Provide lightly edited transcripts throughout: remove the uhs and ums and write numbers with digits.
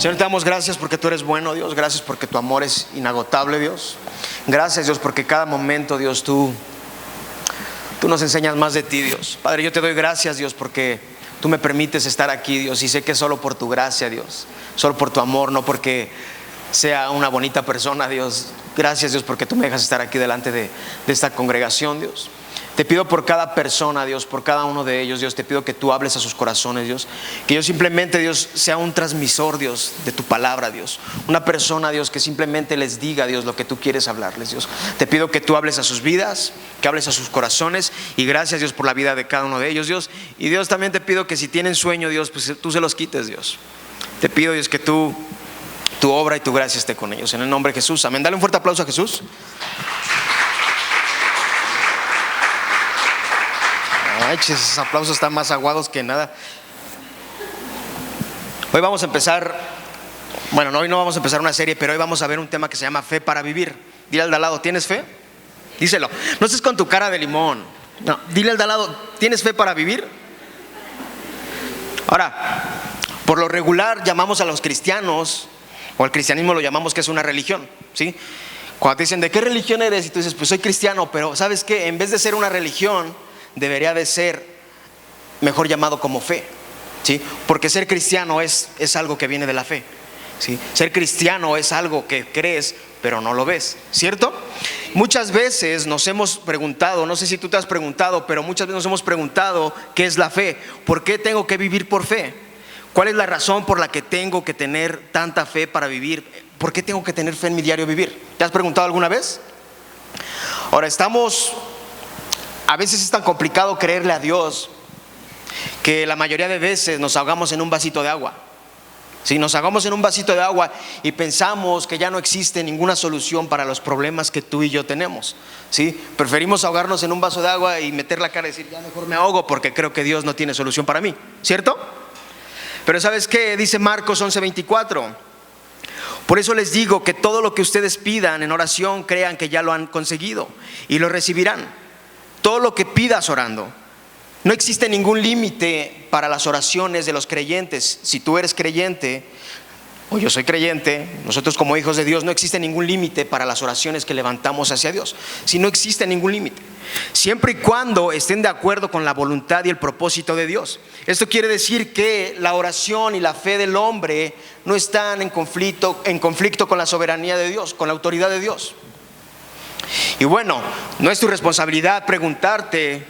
Señor, te damos gracias porque tú eres bueno, Dios. Gracias porque tu amor es inagotable, Dios. Gracias, Dios, porque cada momento, Dios, tú nos enseñas más de ti, Dios. Padre, yo te doy gracias, Dios, porque tú me permites estar aquí, Dios. Y sé que es solo por tu gracia, Dios. Solo por tu amor, no porque sea una bonita persona, Dios. Gracias, Dios, porque tú me dejas estar aquí delante de esta congregación, Dios. Te pido por cada persona, Dios, por cada uno de ellos, Dios. Te pido que tú hables a sus corazones, Dios. Que yo simplemente, Dios, sea un transmisor, Dios, de tu palabra, Dios. Una persona, Dios, que simplemente les diga, Dios, lo que tú quieres hablarles, Dios. Te pido que tú hables a sus vidas, que hables a sus corazones. Y gracias, Dios, por la vida de cada uno de ellos, Dios. Y Dios, también te pido que si tienen sueño, Dios, pues tú se los quites, Dios. Te pido, Dios, que tu obra y tu gracia esté con ellos. En el nombre de Jesús, amén. Dale un fuerte aplauso a Jesús. Ay, esos aplausos están más aguados que nada. Hoy vamos a empezar, bueno, hoy no vamos a empezar una serie, pero hoy vamos a ver un tema que se llama fe para vivir. Dile al de al lado, ¿tienes fe? Díselo. No estés con tu cara de limón. No, dile al de al lado, ¿tienes fe para vivir? Ahora, por lo regular llamamos a los cristianos, o al cristianismo lo llamamos que es una religión, ¿sí? Cuando te dicen, ¿de qué religión eres? Y tú dices, pues soy cristiano, pero ¿sabes qué? En vez de ser una religión, debería de ser mejor llamado como fe, ¿sí? Porque ser cristiano es algo que viene de la fe, ¿sí? Ser cristiano es algo que crees pero no lo ves, ¿cierto? Muchas veces nos hemos preguntado, no sé si tú te has preguntado, pero muchas veces nos hemos preguntado ¿qué es la fe? ¿Por qué tengo que vivir por fe? ¿Cuál es la razón por la que tengo que tener tanta fe para vivir? ¿Por qué tengo que tener fe en mi diario vivir? ¿Te has preguntado alguna vez? Ahora a veces es tan complicado creerle a Dios que la mayoría de veces nos ahogamos en un vasito de agua. Si nos ahogamos en un vasito de agua y pensamos que ya no existe ninguna solución para los problemas que tú y yo tenemos, ¿sí? Preferimos ahogarnos en un vaso de agua y meter la cara y decir, ya mejor me ahogo porque creo que Dios no tiene solución para mí, ¿cierto? Pero ¿sabes qué? Dice Marcos 11:24. Por eso les digo que todo lo que ustedes pidan en oración, crean que ya lo han conseguido y lo recibirán. Todo lo que pidas orando. No existe ningún límite para las oraciones de los creyentes. Si tú eres creyente o yo soy creyente, nosotros como hijos de Dios, no existe ningún límite para las oraciones que levantamos hacia Dios. Si no existe ningún límite, siempre y cuando estén de acuerdo con la voluntad y el propósito de Dios. Esto quiere decir que la oración y la fe del hombre no están en conflicto con la soberanía de Dios, con la autoridad de Dios. Y bueno, no es tu responsabilidad preguntarte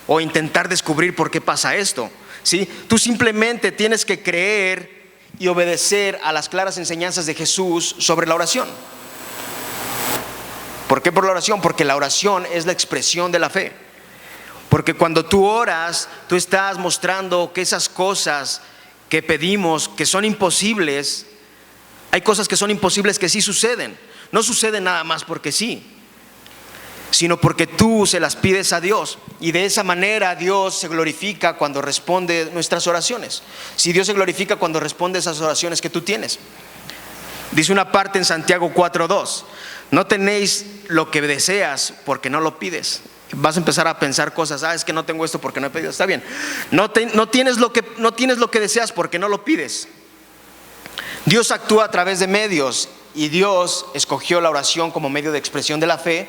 o intentar descubrir por qué pasa esto, ¿sí? Tú simplemente tienes que creer y obedecer a las claras enseñanzas de Jesús sobre la oración. ¿Por qué por la oración? Porque la oración es la expresión de la fe. Porque cuando tú oras, tú estás mostrando que esas cosas que pedimos, que son imposibles, hay cosas que son imposibles que sí suceden. No suceden nada más porque sí, sino porque tú se las pides a Dios, y de esa manera Dios se glorifica cuando responde nuestras oraciones. Si Dios se glorifica cuando responde esas oraciones que tú tienes. Dice una parte en Santiago 4:2, no tenéis lo que deseas porque no lo pides. Vas a empezar a pensar cosas, es que no tengo esto porque no he pedido. Está bien, no tienes lo que deseas porque no lo pides. Dios actúa a través de medios, y Dios escogió la oración como medio de expresión de la fe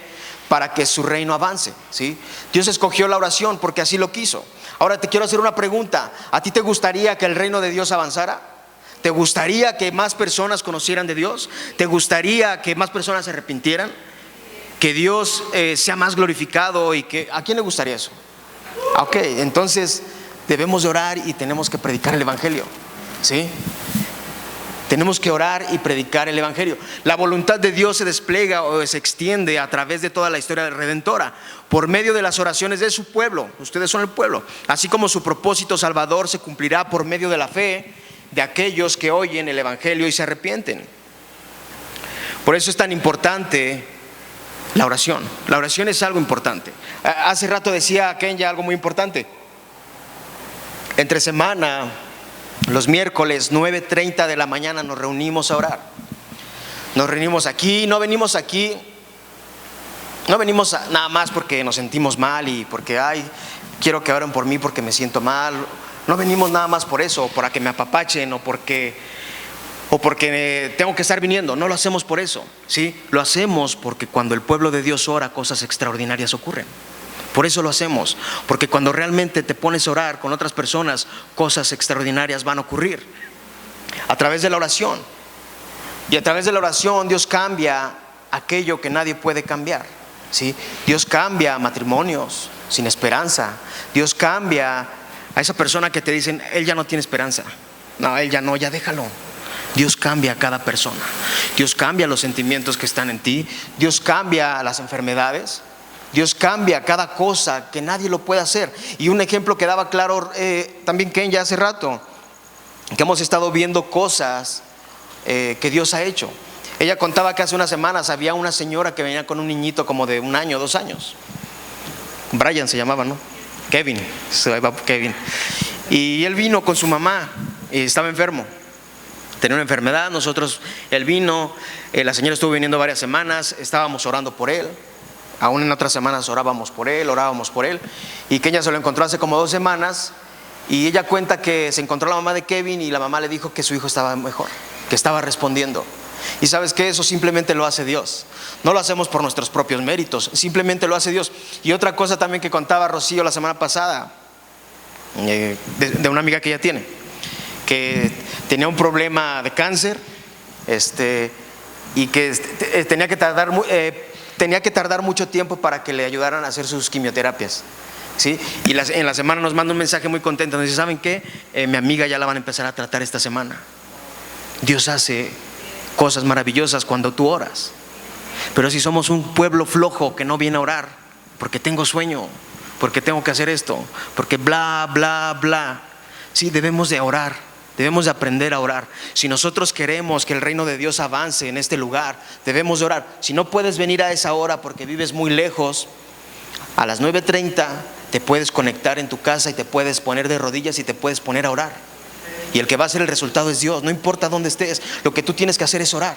para que su reino avance, ¿sí? Dios escogió la oración porque así lo quiso. Ahora te quiero hacer una pregunta. ¿A ti te gustaría que el reino de Dios avanzara? ¿Te gustaría que más personas conocieran de Dios? ¿Te gustaría que más personas se arrepintieran? ¿Que Dios sea más glorificado? ¿Y que a quién le gustaría eso? Ok, entonces debemos de orar y tenemos que predicar el evangelio, ¿sí? Tenemos que orar y predicar el evangelio. La voluntad de Dios se despliega o se extiende a través de toda la historia redentora por medio de las oraciones de su pueblo. Ustedes son el pueblo. Así como su propósito salvador se cumplirá por medio de la fe de aquellos que oyen el evangelio y se arrepienten. Por eso es tan importante la oración. La oración es algo importante. Hace rato decía Kenya algo muy importante. Entre semana, los miércoles 9:30 de la mañana nos reunimos a orar. Nos reunimos aquí, no venimos nada más porque nos sentimos mal y porque quiero que oren por mí porque me siento mal. No venimos nada más por eso, para que me apapachen o o porque tengo que estar viniendo. No lo hacemos por eso, ¿sí? Lo hacemos porque cuando el pueblo de Dios ora, cosas extraordinarias ocurren. Por eso lo hacemos, porque cuando realmente te pones a orar con otras personas, cosas extraordinarias van a ocurrir a través de la oración. Y a través de la oración Dios cambia aquello que nadie puede cambiar, ¿sí? Dios cambia matrimonios sin esperanza. Dios cambia a esa persona que te dicen, él ya no tiene esperanza. No, él ya no, ya déjalo. Dios cambia a cada persona. Dios cambia los sentimientos que están en ti. Dios cambia las enfermedades. Dios cambia cada cosa que nadie lo puede hacer. Y un ejemplo que daba claro también Ken ya hace rato, que hemos estado viendo cosas que Dios ha hecho. Ella contaba que hace unas semanas había una señora que venía con un niñito como de 1 año, 2 años. Brian se llamaba, ¿no? Kevin. Y él vino con su mamá y estaba enfermo. Tenía una enfermedad. Él vino, la señora estuvo viniendo varias semanas, estábamos orando por él. Aún en otras semanas orábamos por él. Y que ella se lo encontró hace como 2 semanas. Y ella cuenta que se encontró la mamá de Kevin y la mamá le dijo que su hijo estaba mejor, que estaba respondiendo. Y sabes que eso simplemente lo hace Dios. No lo hacemos por nuestros propios méritos, simplemente lo hace Dios. Y otra cosa también que contaba Rocío la semana pasada, de una amiga que ella tiene, que tenía un problema de cáncer, y que tenía que tardar mucho tiempo para que le ayudaran a hacer sus quimioterapias, ¿sí? Y en la semana nos manda un mensaje muy contento. Nos dice, ¿saben qué? Mi amiga ya la van a empezar a tratar esta semana. Dios hace cosas maravillosas cuando tú oras. Pero si somos un pueblo flojo que no viene a orar, porque tengo sueño, porque tengo que hacer esto, porque bla, bla, bla, sí, debemos de orar. Debemos de aprender a orar. Si nosotros queremos que el reino de Dios avance en este lugar, debemos de orar. Si no puedes venir a esa hora porque vives muy lejos, a las 9:30 te puedes conectar en tu casa y te puedes poner de rodillas y te puedes poner a orar. Y el que va a hacer el resultado es Dios. No importa dónde estés, lo que tú tienes que hacer es orar.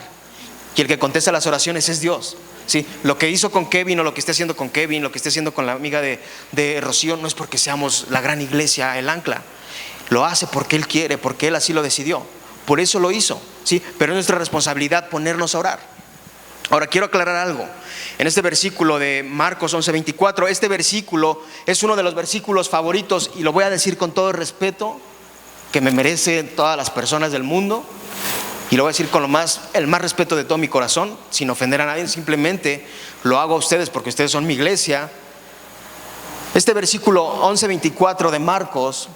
Y el que contesta las oraciones es Dios, ¿sí? Lo que hizo con Kevin, o lo que esté haciendo con Kevin, lo que esté haciendo con la amiga de Rocío, no es porque seamos la gran iglesia, el Ancla. Lo hace porque Él quiere, porque Él así lo decidió. Por eso lo hizo, ¿sí? Pero es nuestra responsabilidad ponernos a orar. Ahora quiero aclarar algo. En este versículo de Marcos 11:24, este versículo es uno de los versículos favoritos, y lo voy a decir con todo el respeto que me merecen todas las personas del mundo, y lo voy a decir con el más respeto de todo mi corazón, sin ofender a nadie. Simplemente lo hago a ustedes porque ustedes son mi iglesia. Este versículo 11:24 de Marcos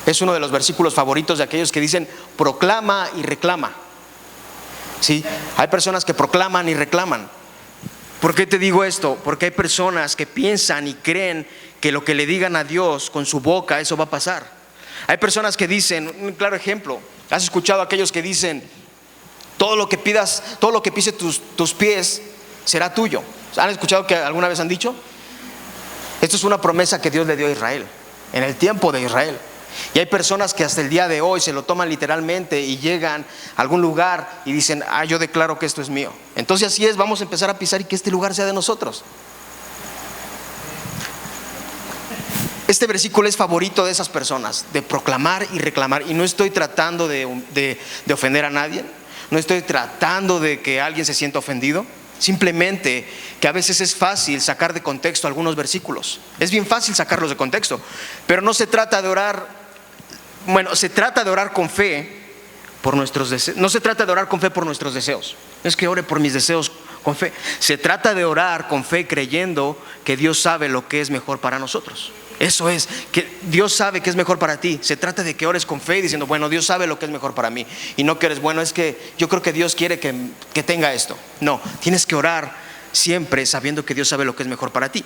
es uno de los versículos favoritos de aquellos que dicen proclama y reclama, ¿sí? Hay personas que proclaman y reclaman. ¿Por qué te digo esto? Porque hay personas que piensan y creen que lo que le digan a Dios con su boca, eso va a pasar. Hay personas que dicen, un claro ejemplo, has escuchado a aquellos que dicen, todo lo que pidas, todo lo que pise tus pies será tuyo. ¿Han escuchado que alguna vez han dicho? Esto es una promesa que Dios le dio a Israel, en el tiempo de Israel. Y hay personas que hasta el día de hoy se lo toman literalmente y llegan a algún lugar y dicen, yo declaro que esto es mío. Entonces así es, vamos a empezar a pisar y que este lugar sea de nosotros. Este versículo es favorito de esas personas, de proclamar y reclamar. Y no estoy tratando de ofender a nadie, no estoy tratando de que alguien se sienta ofendido. Simplemente que a veces es fácil sacar de contexto algunos versículos. Es bien fácil sacarlos de contexto. Pero no se trata de orar, se trata de orar con fe por nuestros deseos. No se trata de orar con fe por nuestros deseos. No es que ore por mis deseos con fe. Se trata de orar con fe creyendo que Dios sabe lo que es mejor para nosotros. Eso es, que Dios sabe que es mejor para ti. Se trata de que ores con fe diciendo, bueno, Dios sabe lo que es mejor para mí. Y no que eres, bueno, es que yo creo que Dios quiere que tenga esto. No, tienes que orar siempre sabiendo que Dios sabe lo que es mejor para ti.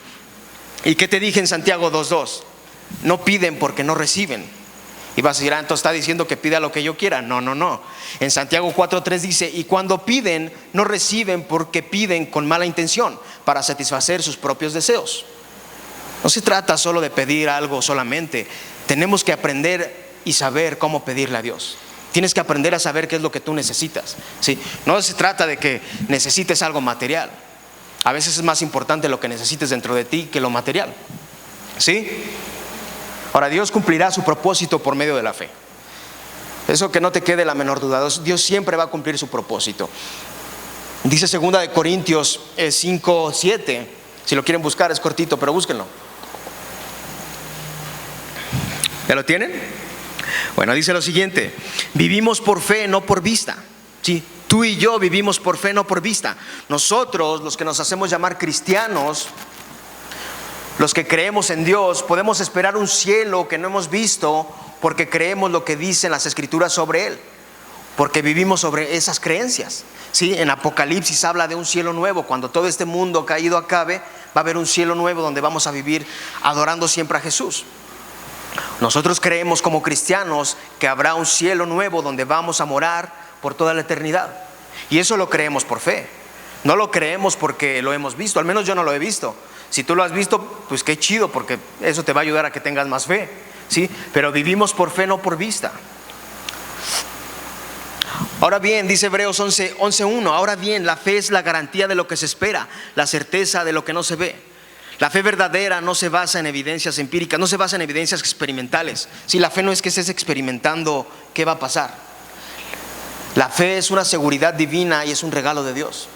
¿Y qué te dije en Santiago 2:2? No piden porque no reciben. Y vas a decir, entonces está diciendo que pida lo que yo quiera. No. En Santiago 4:3 dice, y cuando piden, no reciben porque piden con mala intención, para satisfacer sus propios deseos. No se trata solo de pedir algo solamente. Tenemos que aprender y saber cómo pedirle a Dios. Tienes que aprender a saber qué es lo que tú necesitas, ¿sí? No se trata de que necesites algo material. A veces es más importante lo que necesites dentro de ti que lo material, ¿sí? Ahora, Dios cumplirá su propósito por medio de la fe. Eso que no te quede la menor duda. Dios siempre va a cumplir su propósito. Dice 2 Corintios 5:7. Si lo quieren buscar, es cortito, pero búsquenlo. ¿Ya lo tienen? Bueno, dice lo siguiente: vivimos por fe, no por vista. Sí, tú y yo vivimos por fe, no por vista. Nosotros, los que nos hacemos llamar cristianos, los que creemos en Dios, podemos esperar un cielo que no hemos visto porque creemos lo que dicen las Escrituras sobre Él, porque vivimos sobre esas creencias. Sí, en Apocalipsis habla de un cielo nuevo. Cuando todo este mundo caído acabe, va a haber un cielo nuevo donde vamos a vivir adorando siempre a Jesús. Nosotros creemos como cristianos que habrá un cielo nuevo donde vamos a morar por toda la eternidad. Y eso lo creemos por fe. No lo creemos porque lo hemos visto. Al menos yo no lo he visto. Si tú lo has visto, pues qué chido, porque eso te va a ayudar a que tengas más fe. ¿Sí? Pero vivimos por fe, no por vista. Ahora bien, dice Hebreos 11:1, ahora bien, la fe es la garantía de lo que se espera, la certeza de lo que no se ve. La fe verdadera no se basa en evidencias empíricas, no se basa en evidencias experimentales. Si la fe no es que estés experimentando qué va a pasar. La fe es una seguridad divina y es un regalo de Dios.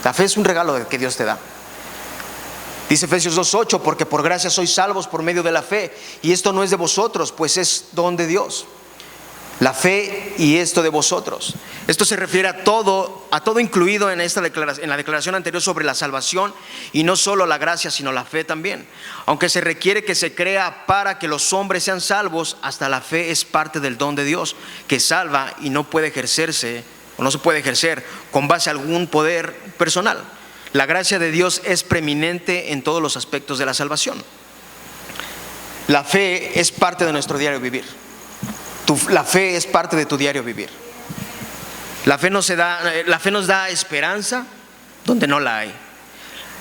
La fe es un regalo que Dios te da. Dice Efesios 2:8, porque por gracia sois salvos por medio de la fe, y esto no es de vosotros, pues es don de Dios. La fe y esto de vosotros. Esto se refiere a todo incluido en la declaración anterior sobre la salvación, y no solo la gracia, sino la fe también. Aunque se requiere que se crea para que los hombres sean salvos, hasta la fe es parte del don de Dios que salva y no puede ejercerse, o no se puede ejercer con base a algún poder personal. La gracia de Dios es preeminente en todos los aspectos de la salvación. La fe es parte de nuestro diario vivir. La fe es parte de tu diario vivir. La fe nos da esperanza donde no la hay.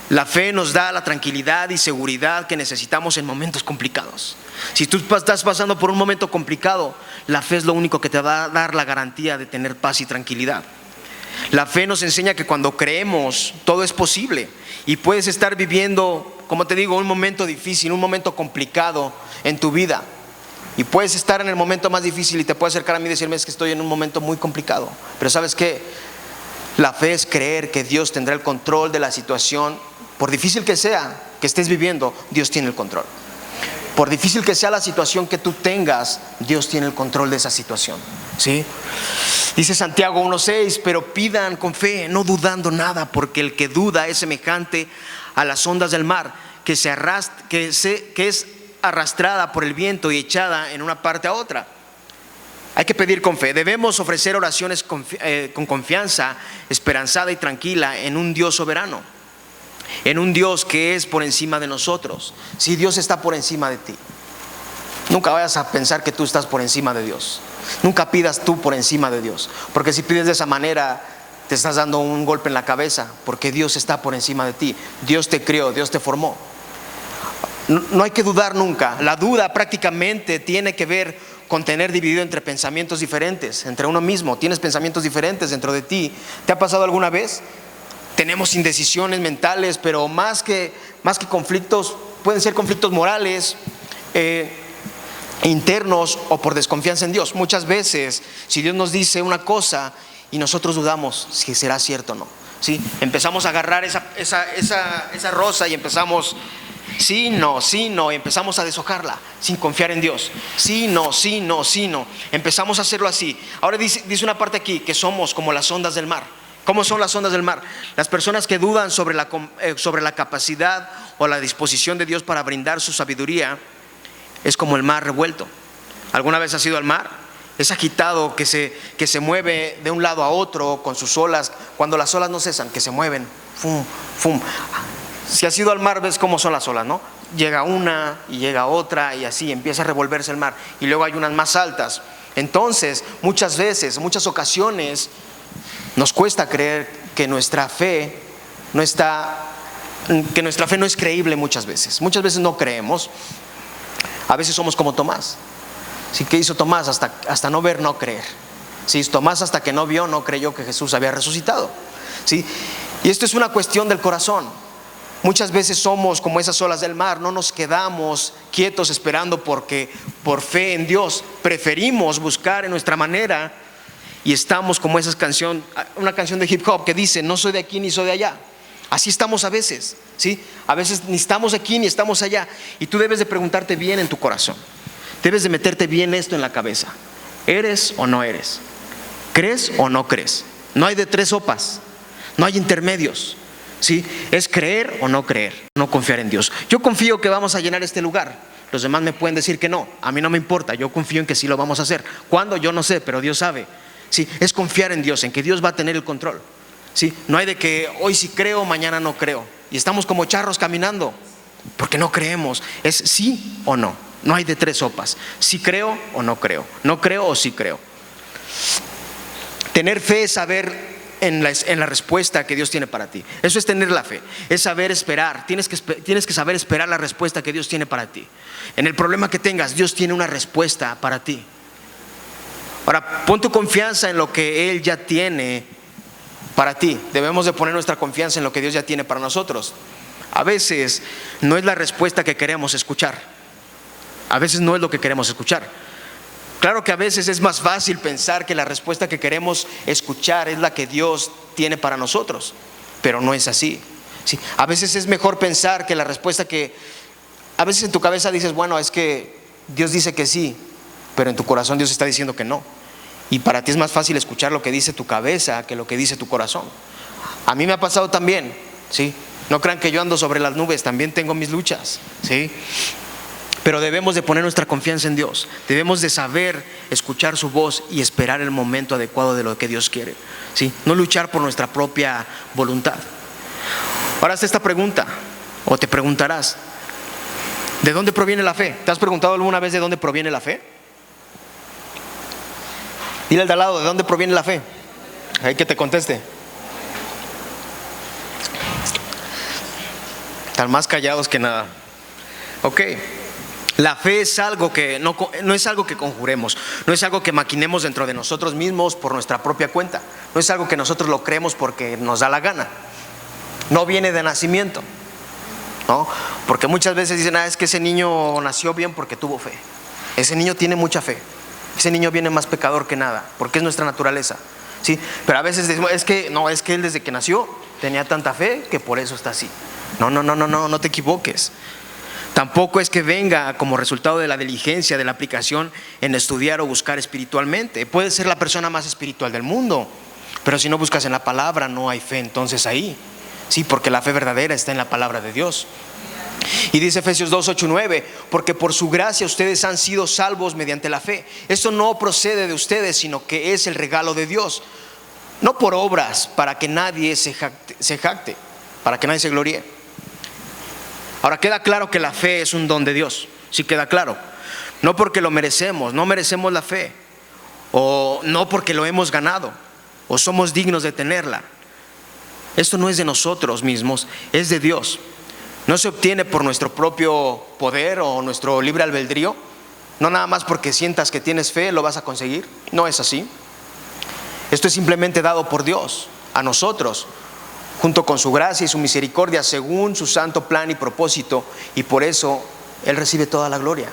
La fe nos da la tranquilidad y seguridad que necesitamos en momentos complicados. Si tú estás pasando por un momento complicado, la fe es lo único que te va a dar la garantía de tener paz y tranquilidad. La fe nos enseña que cuando creemos, todo es posible. Y puedes estar viviendo, como te digo, un momento difícil, un momento complicado en tu vida. Y puedes estar en el momento más difícil y te puedes acercar a mí y decirme: es que estoy en un momento muy complicado. Pero ¿sabes qué? La fe es creer que Dios tendrá el control de la situación. Por difícil que sea que estés viviendo, Dios tiene el control. Por difícil que sea la situación que tú tengas, Dios tiene el control de esa situación. ¿Sí? Dice Santiago 1:6, pero pidan con fe, no dudando nada, porque el que duda es semejante a las ondas del mar, que es arrastrada por el viento y echada en una parte a otra. Hay que pedir con fe. Debemos ofrecer oraciones con confianza, esperanzada y tranquila en un Dios soberano, en un Dios que es por encima de nosotros. Si Dios está por encima de ti, nunca vayas a pensar que tú estás por encima de Dios. Nunca pidas tú por encima de Dios, porque si pides de esa manera te estás dando un golpe en la cabeza, porque Dios está por encima de ti. Dios te creó, Dios te formó. No hay que dudar nunca. La duda prácticamente tiene que ver con tener dividido entre pensamientos diferentes, entre uno mismo. Tienes pensamientos diferentes dentro de ti. ¿Te ha pasado alguna vez? Tenemos indecisiones mentales, pero más que conflictos, pueden ser conflictos morales, internos, o por desconfianza en Dios. Muchas veces, si Dios nos dice una cosa y nosotros dudamos si será cierto o no, ¿sí? Empezamos a agarrar esa rosa y empezamos: sí, no, y empezamos a deshojarla sin confiar en Dios. Sí, no. Empezamos a hacerlo así. Ahora dice una parte aquí que somos como las ondas del mar. ¿Cómo son las ondas del mar? Las personas que dudan sobre la capacidad o la disposición de Dios para brindar su sabiduría es como el mar revuelto. ¿Alguna vez has ido al mar? Es agitado, que se mueve de un lado a otro con sus olas. Cuando las olas no cesan, que se mueven, fum, fum. Si has ido al mar, ves cómo son las olas, ¿no? Llega una y llega otra y así empieza a revolverse el mar. Y luego hay unas más altas. Entonces, muchas veces, muchas ocasiones, nos cuesta creer que nuestra fe no es creíble muchas veces. Muchas veces no creemos. A veces somos como Tomás. ¿Sí? ¿Qué hizo Tomás? Hasta no ver, no creer. ¿Sí? Tomás, hasta que no vio, no creyó que Jesús había resucitado. ¿Sí? Y esto es una cuestión del corazón. muchas veces somos como esas olas del mar, no nos quedamos quietos esperando porque por fe en Dios preferimos buscar en nuestra manera y estamos como esa canción, una canción de hip hop que dice: no soy de aquí ni soy de allá. Así estamos a veces, ¿sí? A veces ni estamos aquí ni estamos allá. Y tú debes de preguntarte bien en tu corazón, debes de meterte bien esto en la cabeza: ¿eres o no eres? ¿Crees o no crees? No hay de tres sopas, no hay intermedios, ¿sí? Es creer o no creer, no confiar en Dios. Yo confío que vamos a llenar este lugar. Los demás me pueden decir que no, a mí no me importa. Yo confío en que sí lo vamos a hacer. ¿Cuándo? Yo no sé, pero Dios sabe, ¿sí? Es confiar en Dios, en que Dios va a tener el control, ¿sí? No hay de que hoy sí creo, mañana no creo. Y estamos como charros caminando porque no creemos. Es sí o no. No hay de tres sopas. Sí creo o no creo. No creo o sí creo. Tener fe es saber en la respuesta que Dios tiene para ti. Eso es tener la fe, es saber esperar. Tienes que saber esperar la respuesta que Dios tiene para ti. En el problema que tengas, Dios tiene una respuesta para ti. Ahora, pon tu confianza en lo que Él ya tiene para ti. Debemos de poner nuestra confianza en lo que Dios ya tiene para nosotros. A veces no es la respuesta que queremos escuchar. A veces no es lo que queremos escuchar. Claro que a veces es más fácil pensar que la respuesta que queremos escuchar es la que Dios tiene para nosotros, pero no es así, ¿sí? A veces es mejor pensar que la respuesta que a veces en tu cabeza dices: bueno, es que Dios dice que sí, pero en tu corazón Dios está diciendo que no. Y para ti es más fácil escuchar lo que dice tu cabeza que lo que dice tu corazón. A mí me ha pasado también, ¿sí? No crean que yo ando sobre las nubes, también tengo mis luchas, ¿sí? Pero debemos de poner nuestra confianza en Dios. Debemos de saber escuchar su voz y esperar el momento adecuado de lo que Dios quiere, ¿sí? No luchar por nuestra propia voluntad. Ahora haz esta pregunta, o te preguntarás: ¿de dónde proviene la fe? ¿Te has preguntado alguna vez de dónde proviene la fe? Dile al de al lado: ¿de dónde proviene la fe? Hay que te conteste. Están más callados que nada. Ok. La fe es algo que no es algo que conjuremos, no es algo que maquinemos dentro de nosotros mismos por nuestra propia cuenta, no es algo que nosotros lo creemos porque nos da la gana. No viene de nacimiento, ¿no? Porque muchas veces dicen: es que ese niño nació bien porque tuvo fe. Ese niño tiene mucha fe. Ese niño viene más pecador que nada, porque es nuestra naturaleza, ¿sí? Pero a veces decimos: es que él desde que nació tenía tanta fe que por eso está así. No te equivoques. Tampoco es que venga como resultado de la diligencia, de la aplicación en estudiar o buscar espiritualmente. Puedes ser la persona más espiritual del mundo, pero si no buscas en la palabra, no hay fe entonces ahí, sí, porque la fe verdadera está en la palabra de Dios. Y dice Efesios 2, 8, 9: porque por su gracia ustedes han sido salvos mediante la fe. Esto no procede de ustedes, sino que es el regalo de Dios, no por obras, para que nadie se jacte, para que nadie se gloríe. Ahora, queda claro que la fe es un don de Dios, sí queda claro. No porque lo merecemos, no merecemos la fe, o no porque lo hemos ganado, o somos dignos de tenerla. Esto no es de nosotros mismos, es de Dios. No se obtiene por nuestro propio poder o nuestro libre albedrío. No nada más porque sientas que tienes fe lo vas a conseguir. No es así. Esto es simplemente dado por Dios a nosotros, junto con su gracia y su misericordia, según su santo plan y propósito, y por eso Él recibe toda la gloria.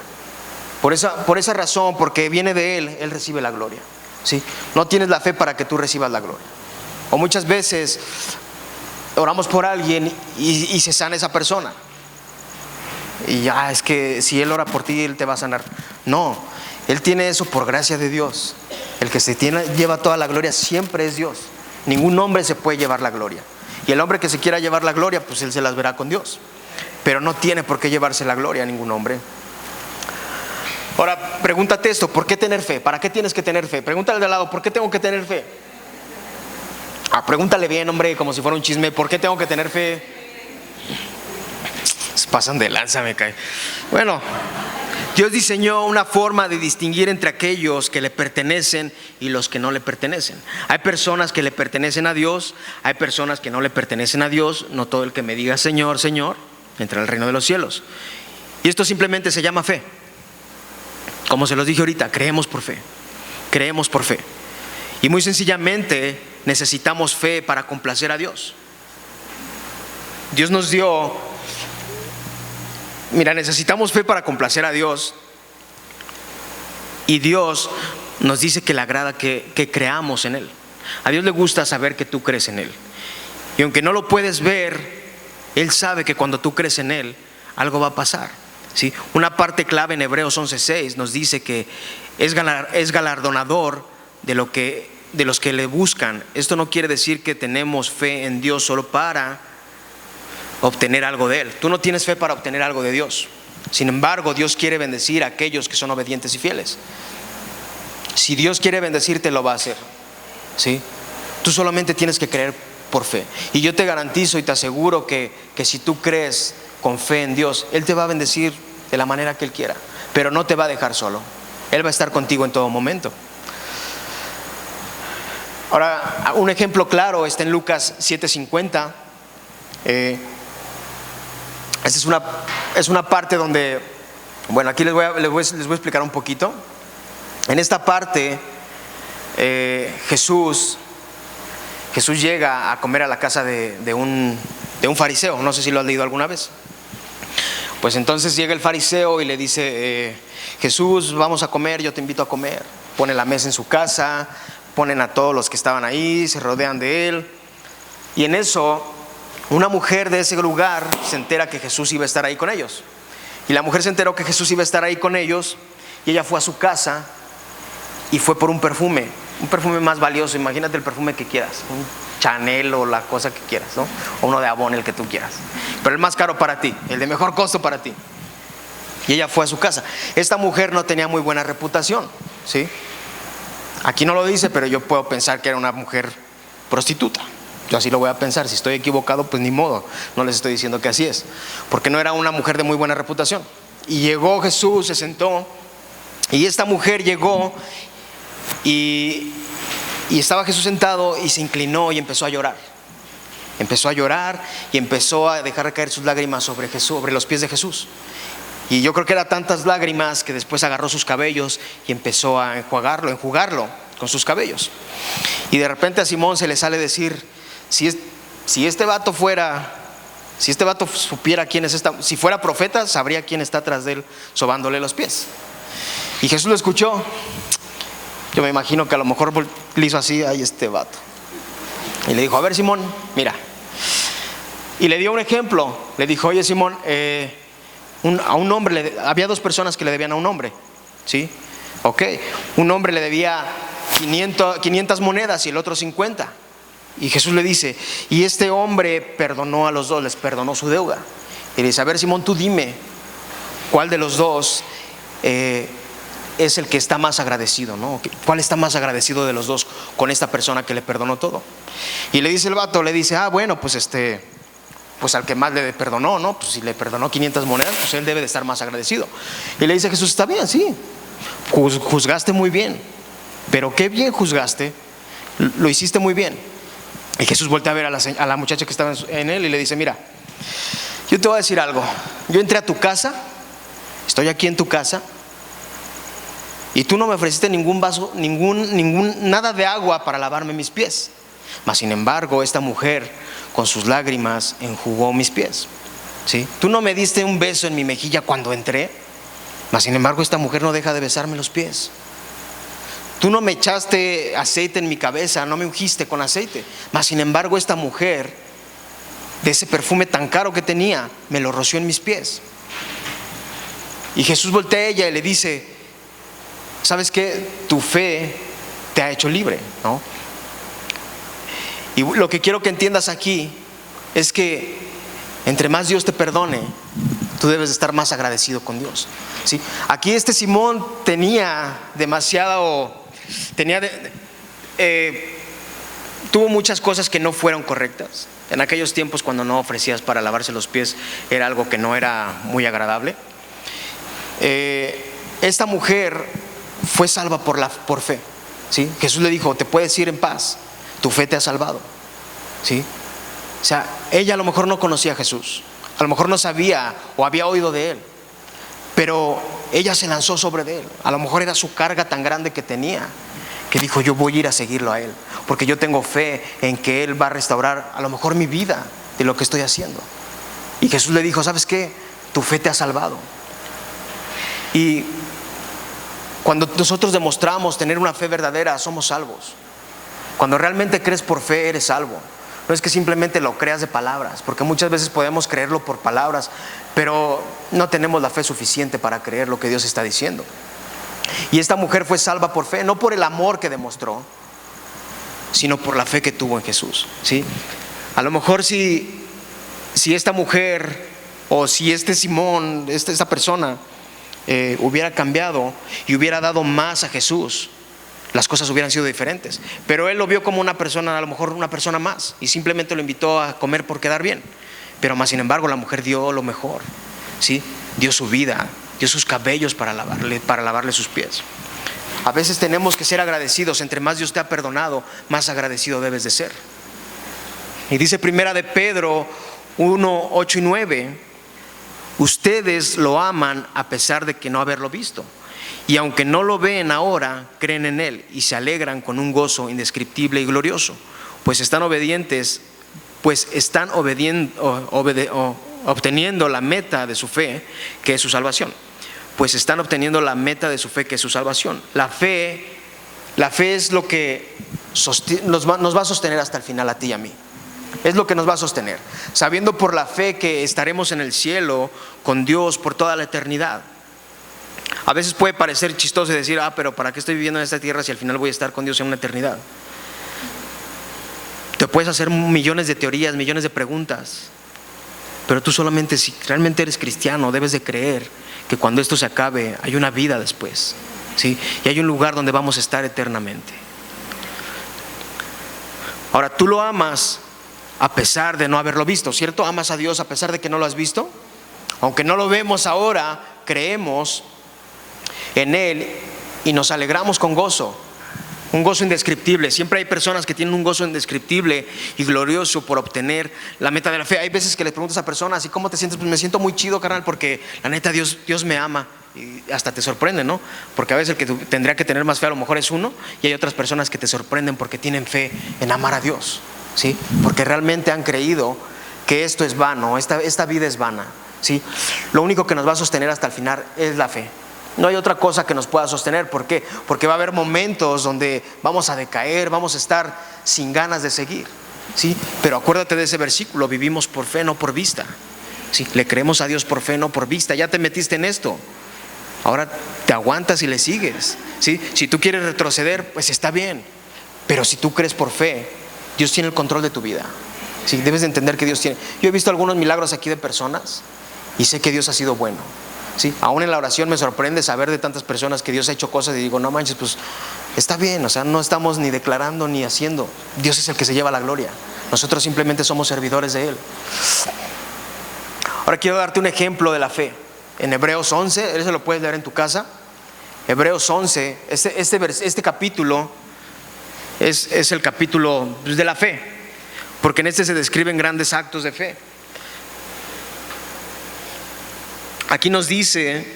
Por esa razón, porque viene de Él recibe la gloria, ¿sí? No tienes la fe para que tú recibas la gloria. O muchas veces oramos por alguien y se sana esa persona, y ya es que si Él ora por ti, Él te va a sanar. No, Él tiene eso por gracia de Dios. El que lleva toda la gloria siempre es Dios. Ningún hombre se puede llevar la gloria. Y el hombre que se quiera llevar la gloria, pues él se las verá con Dios. Pero no tiene por qué llevarse la gloria a ningún hombre. Ahora, pregúntate esto: ¿por qué tener fe? ¿Para qué tienes que tener fe? Pregúntale de al lado: ¿por qué tengo que tener fe? Pregúntale bien, hombre, como si fuera un chisme: ¿por qué tengo que tener fe? Se pasan de lanza, me cae. Bueno, Dios diseñó una forma de distinguir entre aquellos que le pertenecen y los que no le pertenecen. Hay personas que le pertenecen a Dios, hay personas que no le pertenecen a Dios. No todo el que me diga Señor, Señor entra al reino de los cielos. Y esto simplemente se llama fe. Como se los dije ahorita, creemos por fe. Creemos por fe. Y muy sencillamente necesitamos fe para complacer a Dios. Dios nos dio, mira, necesitamos fe para complacer a Dios. Y Dios nos dice que le agrada que creamos en Él. A Dios le gusta saber que tú crees en Él. Y aunque no lo puedes ver, Él sabe que cuando tú crees en Él, algo va a pasar, ¿sí? Una parte clave en Hebreos 11:6 nos dice que es galardonador de los que le buscan. Esto no quiere decir que tenemos fe en Dios solo para obtener algo de Él. Tú no tienes fe para obtener algo de Dios. Sin embargo, Dios quiere bendecir a aquellos que son obedientes y fieles. Si Dios quiere bendecirte, lo va a hacer, ¿sí? Tú solamente tienes que creer por fe. Y yo te garantizo y te aseguro que si tú crees con fe en Dios, Él te va a bendecir de la manera que Él quiera. Pero no te va a dejar solo. Él va a estar contigo en todo momento. Ahora, un ejemplo claro está en Lucas 7:50. Esta es una parte donde, bueno, aquí les voy a explicar un poquito. En esta parte, Jesús llega a comer a la casa de un fariseo. No sé si lo has leído alguna vez. Pues entonces llega el fariseo y le dice, Jesús, vamos a comer, yo te invito a comer. Pone la mesa en su casa, ponen a todos los que estaban ahí, se rodean de él. Y en eso, una mujer de ese lugar se entera que Jesús iba a estar ahí con ellos. Y la mujer se enteró que Jesús iba a estar ahí con ellos, y ella fue a su casa y fue por un perfume más valioso. Imagínate el perfume que quieras, un Chanel o la cosa que quieras, ¿no? O uno de Avon, el que tú quieras, pero el más caro para ti, el de mejor costo para ti. Y ella fue a su casa. Esta mujer no tenía muy buena reputación, ¿sí? Aquí no lo dice, pero yo puedo pensar que era una mujer prostituta. Yo así lo voy a pensar. Si estoy equivocado, pues ni modo, no les estoy diciendo que así es, porque no era una mujer de muy buena reputación. Y llegó Jesús, se sentó, y esta mujer llegó y estaba Jesús sentado y se inclinó y empezó a llorar. Empezó a llorar y empezó a dejar caer sus lágrimas sobre los pies de Jesús. Y yo creo que eran tantas lágrimas que después agarró sus cabellos y empezó a enjugarlo con sus cabellos. Y de repente a Simón se le sale decir, si este vato supiera quién es esta, si fuera profeta, sabría quién está atrás de él sobándole los pies. Y Jesús lo escuchó. Yo me imagino que a lo mejor le hizo así, ay, este vato. Y le dijo, a ver, Simón, mira. Y le dio un ejemplo. Le dijo, oye, Simón, a un hombre, había dos personas que le debían a un hombre, ¿sí? Ok, un hombre le debía 500 monedas y el otro 50. Y Jesús le dice, y este hombre perdonó a los dos, les perdonó su deuda. Y le dice, a ver, Simón, tú dime, ¿cuál de los dos es el que está más agradecido, ¿no? ¿Cuál está más agradecido de los dos con esta persona que le perdonó todo? Y le dice el vato, le dice, bueno, pues al que más le perdonó, ¿no? Pues si le perdonó 500 monedas, pues él debe de estar más agradecido. Y le dice Jesús, está bien, sí, juzgaste muy bien, pero qué bien juzgaste, lo hiciste muy bien. Y Jesús voltea a ver a la muchacha que estaba en él y le dice, mira, yo te voy a decir algo. Yo entré a tu casa, estoy aquí en tu casa, y tú no me ofreciste ningún vaso, nada de agua para lavarme mis pies. Mas sin embargo, esta mujer con sus lágrimas enjugó mis pies, ¿sí? Tú no me diste un beso en mi mejilla cuando entré, mas sin embargo esta mujer no deja de besarme los pies. Tú no me echaste aceite en mi cabeza, no me ungiste con aceite, mas sin embargo esta mujer, de ese perfume tan caro que tenía, me lo roció en mis pies. Y Jesús voltea a ella y le dice, ¿sabes qué? Tu fe te ha hecho libre, ¿no? Y lo que quiero que entiendas aquí es que entre más Dios te perdone, tú debes de estar más agradecido con Dios, ¿sí? Aquí este Simón tuvo muchas cosas que no fueron correctas. En aquellos tiempos, cuando no ofrecías para lavarse los pies, era algo que no era muy agradable. Esta mujer fue salva por fe, ¿sí? Jesús le dijo, te puedes ir en paz, tu fe te ha salvado, ¿sí? O sea, ella a lo mejor no conocía a Jesús, a lo mejor no sabía o había oído de él, pero ella se lanzó sobre de él. A lo mejor era su carga tan grande que tenía, que dijo, yo voy a ir a seguirlo a él, porque yo tengo fe en que él va a restaurar a lo mejor mi vida de lo que estoy haciendo. Y Jesús le dijo, ¿sabes qué? Tu fe te ha salvado. Y cuando nosotros demostramos tener una fe verdadera, somos salvos. Cuando realmente crees por fe, eres salvo. No es que simplemente lo creas de palabras, porque muchas veces podemos creerlo por palabras, pero no tenemos la fe suficiente para creer lo que Dios está diciendo. Y esta mujer fue salva por fe, no por el amor que demostró, sino por la fe que tuvo en Jesús, ¿sí? A lo mejor si esta mujer o si Simón, esta persona hubiera cambiado y hubiera dado más a Jesús, las cosas hubieran sido diferentes. Pero él lo vio como una persona, a lo mejor una persona más, y simplemente lo invitó a comer por quedar bien. Pero más sin embargo la mujer dio lo mejor, ¿sí? Dio su vida, dio sus cabellos para lavarle sus pies. A veces tenemos que ser agradecidos. Entre más Dios te ha perdonado, más agradecido debes de ser. Y dice Primera de Pedro 1, 8 y 9: ustedes lo aman a pesar de que no haberlo visto, y aunque no lo ven ahora, creen en Él y se alegran con un gozo indescriptible y glorioso, pues están obteniendo la meta de su fe, que es su salvación. Pues están obteniendo la meta de su fe, que es su salvación. La fe es lo que nos va a sostener hasta el final, a ti y a mí. Es lo que nos va a sostener, sabiendo por la fe que estaremos en el cielo con Dios por toda la eternidad. A veces puede parecer chistoso decir, pero ¿para qué estoy viviendo en esta tierra si al final voy a estar con Dios en una eternidad? Te puedes hacer millones de teorías, millones de preguntas, pero tú solamente, si realmente eres cristiano, debes de creer que cuando esto se acabe hay una vida después, ¿sí? Y hay un lugar donde vamos a estar eternamente. Ahora, tú lo amas a pesar de no haberlo visto, ¿cierto? Amas a Dios a pesar de que no lo has visto. Aunque no lo vemos ahora, creemos en Él y nos alegramos con gozo, un gozo indescriptible. Siempre hay personas que tienen un gozo indescriptible y glorioso por obtener la meta de la fe. Hay veces que les preguntas a personas, ¿y cómo te sientes? Pues me siento muy chido, carnal, porque la neta Dios me ama. Y hasta te sorprende, ¿no? Porque a veces el que tendría que tener más fe a lo mejor es uno, y hay otras personas que te sorprenden porque tienen fe en amar a Dios, ¿sí? Porque realmente han creído que esto es vano, esta vida es vana, ¿sí? Lo único que nos va a sostener hasta el final es la fe. No hay otra cosa que nos pueda sostener. ¿Por qué? Porque va a haber momentos donde vamos a decaer, vamos a estar sin ganas de seguir, ¿sí? Pero acuérdate de ese versículo: vivimos por fe, no por vista, ¿sí? Le creemos a Dios por fe, no por vista. Ya te metiste en esto, ahora te aguantas y le sigues, ¿sí? Si tú quieres retroceder, pues está bien, pero si tú crees por fe, Dios tiene el control de tu vida, ¿sí? Debes de entender que Dios tiene. Yo he visto algunos milagros aquí de personas y sé que Dios ha sido bueno, ¿sí? Aún en la oración me sorprende saber de tantas personas que Dios ha hecho cosas y digo, no manches, pues está bien. O sea, no estamos ni declarando ni haciendo. Dios es el que se lleva la gloria. Nosotros simplemente somos servidores de Él. Ahora quiero darte un ejemplo de la fe. En Hebreos 11, eso lo puedes leer en tu casa. Hebreos 11, este capítulo es el capítulo de la fe, porque en este se describen grandes actos de fe. Aquí nos dice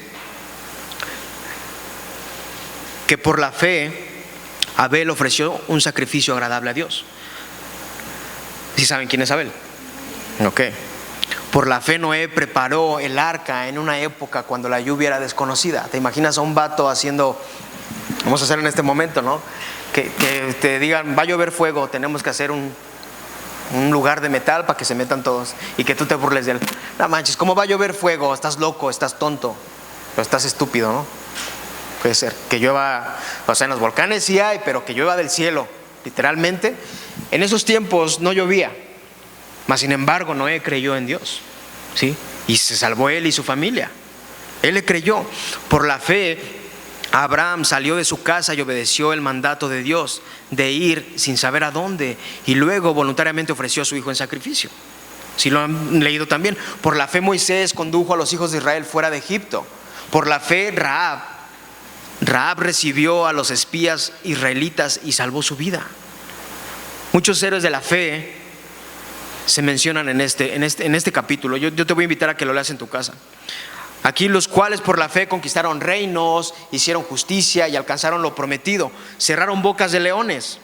que por la fe Abel ofreció un sacrificio agradable a Dios. ¿Sí saben quién es Abel? Ok. Por la fe Noé preparó el arca en una época cuando la lluvia era desconocida. ¿Te imaginas a un vato haciendo, vamos a hacer en este momento, ¿no? Que te digan, va a llover fuego, tenemos que hacer un lugar de metal para que se metan todos, y que tú te burles de él. No manches, ¿cómo va a llover fuego? Estás loco, estás tonto, o estás estúpido, ¿no? Puede ser que llueva, o sea, en los volcanes sí hay, pero que llueva del cielo, literalmente. En esos tiempos no llovía, mas sin embargo Noé creyó en Dios, ¿sí? Y se salvó él y su familia. Él le creyó. Por la fe Abraham salió de su casa y obedeció el mandato de Dios de ir sin saber a dónde, y luego voluntariamente ofreció a su hijo en sacrificio. Si lo han leído también. Por la fe Moisés condujo a los hijos de Israel fuera de Egipto. Por la fe Rahab recibió a los espías israelitas y salvó su vida. Muchos héroes de la fe se mencionan en este capítulo. Yo te voy a invitar a que lo leas en tu casa. Aquí, los cuales por la fe conquistaron reinos, hicieron justicia y alcanzaron lo prometido, cerraron bocas de leones,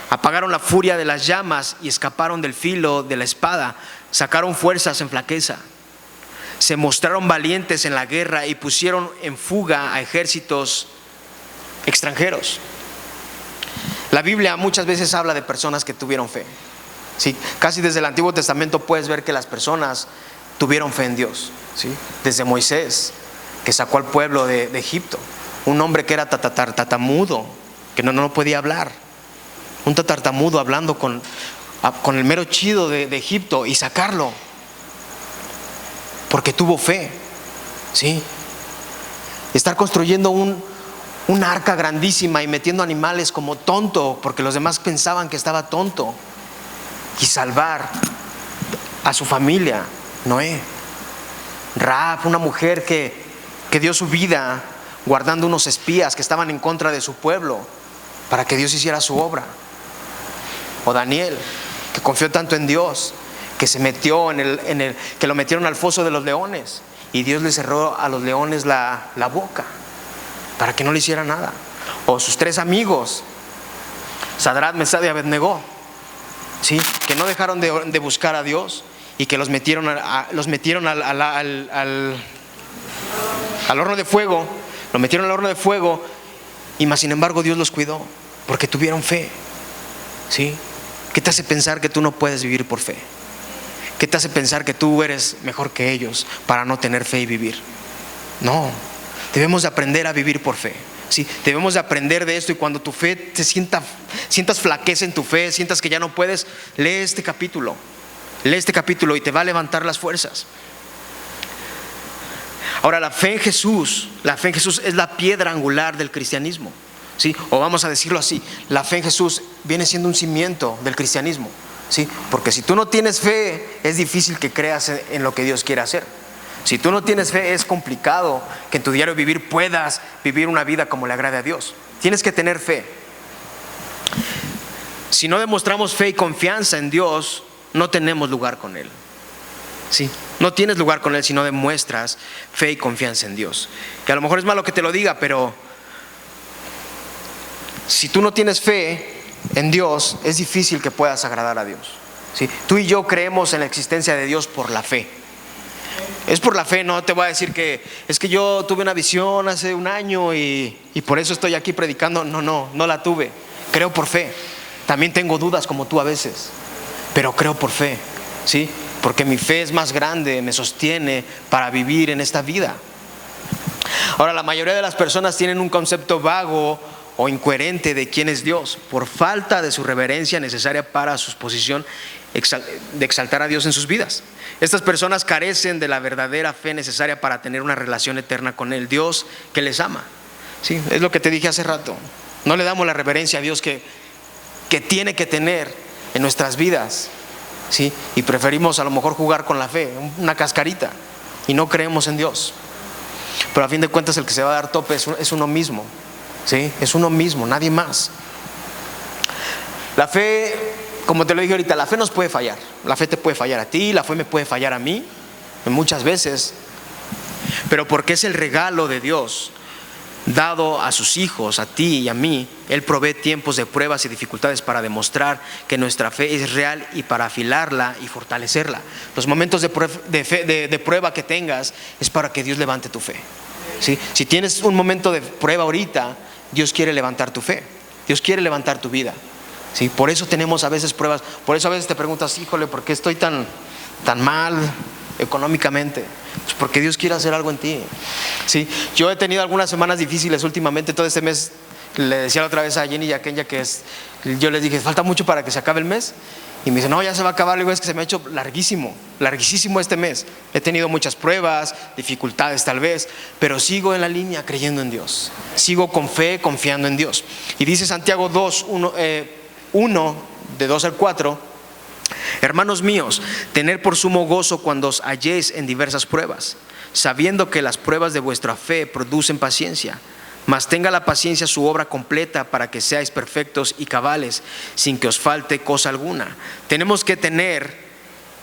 apagaron la furia de las llamas y escaparon del filo de la espada, sacaron fuerzas en flaqueza, se mostraron valientes en la guerra y pusieron en fuga a ejércitos extranjeros. La Biblia muchas veces habla de personas que tuvieron fe. Sí, casi desde el Antiguo Testamento puedes ver que las personas tuvieron fe en Dios. ¿Sí? Desde Moisés, que sacó al pueblo de Egipto, un hombre que era tartamudo, que no podía hablar, un tartamudo hablando con el mero chido de Egipto y sacarlo, porque tuvo fe. ¿Sí? Estar construyendo un arca grandísima y metiendo animales como tonto, porque los demás pensaban que estaba tonto, y salvar a su familia. Noé, Rahab, una mujer que dio su vida guardando unos espías que estaban en contra de su pueblo para que Dios hiciera su obra. O Daniel, que confió tanto en Dios que se metió que lo metieron al foso de los leones y Dios le cerró a los leones la boca para que no le hiciera nada. O sus 3 amigos, Sadrach, Mesach y Abednego, ¿sí? Que no dejaron de buscar a Dios y que los metieron al horno de fuego. Lo metieron al horno de fuego y más sin embargo Dios los cuidó porque tuvieron fe. ¿Sí? ¿Qué te hace pensar que tú no puedes vivir por fe? ¿Qué te hace pensar que tú eres mejor que ellos para no tener fe y vivir? No, debemos de aprender a vivir por fe. Sí, debemos de aprender de esto, y cuando tu fe te sientas flaqueza en tu fe, sientas que ya no puedes, lee este capítulo y te va a levantar las fuerzas. Ahora, la fe en Jesús es la piedra angular del cristianismo. ¿Sí? O vamos a decirlo así, la fe en Jesús viene siendo un cimiento del cristianismo. ¿Sí? Porque si tú no tienes fe, es difícil que creas en lo que Dios quiere hacer. Si tú no tienes fe, es complicado que en tu diario vivir puedas vivir una vida como le agrade a Dios. Tienes que tener fe. Si no demostramos fe y confianza en Dios, no tenemos lugar con Él. ¿Sí? No tienes lugar con Él si no demuestras fe y confianza en Dios. Que a lo mejor es malo que te lo diga, pero si tú no tienes fe en Dios, es difícil que puedas agradar a Dios. ¿Sí? Tú y yo creemos en la existencia de Dios por la fe. Es por la fe, no te voy a decir que es que yo tuve una visión hace un año y por eso estoy aquí predicando. No la tuve. Creo por fe. También tengo dudas como tú a veces, pero creo por fe. ¿Sí? Porque mi fe es más grande, me sostiene para vivir en esta vida. Ahora, la mayoría de las personas tienen un concepto vago o incoherente de quién es Dios, por falta de su reverencia necesaria para su posición de exaltar a Dios en sus vidas. Estas personas carecen de la verdadera fe necesaria para tener una relación eterna con el Dios que les ama. ¿Sí? Es lo que te dije hace rato. No le damos la reverencia a Dios que tiene que tener en nuestras vidas. ¿Sí? Y preferimos a lo mejor jugar con la fe, una cascarita, y no creemos en Dios. Pero a fin de cuentas el que se va a dar tope es uno mismo. ¿Sí? Es uno mismo, nadie más. La fe, como te lo dije ahorita, la fe nos puede fallar. La fe te puede fallar a ti, la fe me puede fallar a mí, muchas veces. Pero porque es el regalo de Dios dado a sus hijos, a ti y a mí, Él provee tiempos de pruebas y dificultades para demostrar que nuestra fe es real y para afilarla y fortalecerla. Los momentos de prueba que tengas es para que Dios levante tu fe. ¿Sí? Si tienes un momento de prueba ahorita, Dios quiere levantar tu fe, Dios quiere levantar tu vida. ¿Sí? Por eso tenemos a veces pruebas, por eso a veces te preguntas, híjole, ¿por qué estoy tan mal económicamente? Pues porque Dios quiere hacer algo en ti. ¿Sí? Yo he tenido algunas semanas difíciles últimamente, todo este mes. Le decía la otra vez a Jenny y a Kenya yo les dije, falta mucho para que se acabe el mes. Y me dice, no, ya se va a acabar. Le digo, es que se me ha hecho larguísimo este mes. He tenido muchas pruebas, dificultades tal vez, pero sigo en la línea creyendo en Dios. Sigo con fe, confiando en Dios. Y dice Santiago 1, de 2 al 4, hermanos míos, tened por sumo gozo cuando os halléis en diversas pruebas, sabiendo que las pruebas de vuestra fe producen paciencia. Mas tenga la paciencia su obra completa para que seáis perfectos y cabales, sin que os falte cosa alguna. Tenemos que tener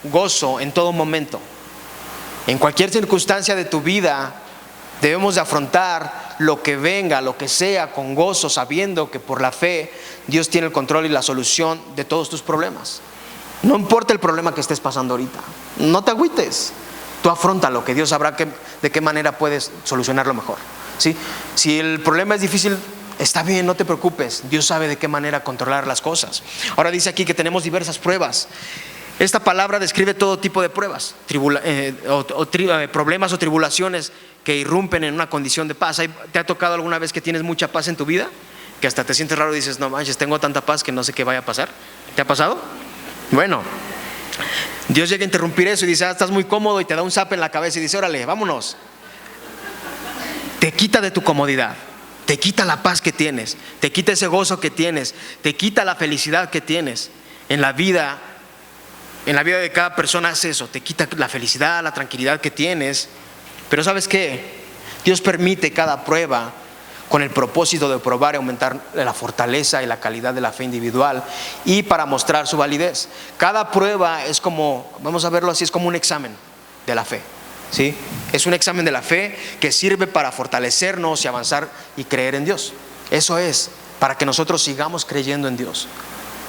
gozo en todo momento. En cualquier circunstancia de tu vida debemos de afrontar lo que venga, lo que sea, con gozo, sabiendo que por la fe Dios tiene el control y la solución de todos tus problemas. No importa el problema que estés pasando ahorita, no te agüites. Tú afróntalo, que Dios sabrá de qué manera puedes solucionarlo mejor, ¿sí? Si el problema es difícil, está bien, no te preocupes. Dios sabe de qué manera controlar las cosas. Ahora dice aquí que tenemos diversas pruebas. Esta palabra describe todo tipo de pruebas, problemas o tribulaciones que irrumpen en una condición de paz. ¿Te ha tocado alguna vez que tienes mucha paz en tu vida? Que hasta te sientes raro y dices, no manches, tengo tanta paz que no sé qué vaya a pasar. ¿Te ha pasado? Bueno, Dios llega a interrumpir eso y dice, estás muy cómodo, y te da un zap en la cabeza y dice, órale, vámonos. Te quita de tu comodidad, te quita la paz que tienes, te quita ese gozo que tienes, te quita la felicidad que tienes. En la vida de cada persona es eso, te quita la felicidad, la tranquilidad que tienes. Pero ¿sabes qué? Dios permite cada prueba con el propósito de probar y aumentar la fortaleza y la calidad de la fe individual, y para mostrar su validez. Cada prueba es como, vamos a verlo así, es como un examen de la fe, ¿sí? Es un examen de la fe que sirve para fortalecernos y avanzar y creer en Dios. Eso es, para que nosotros sigamos creyendo en Dios,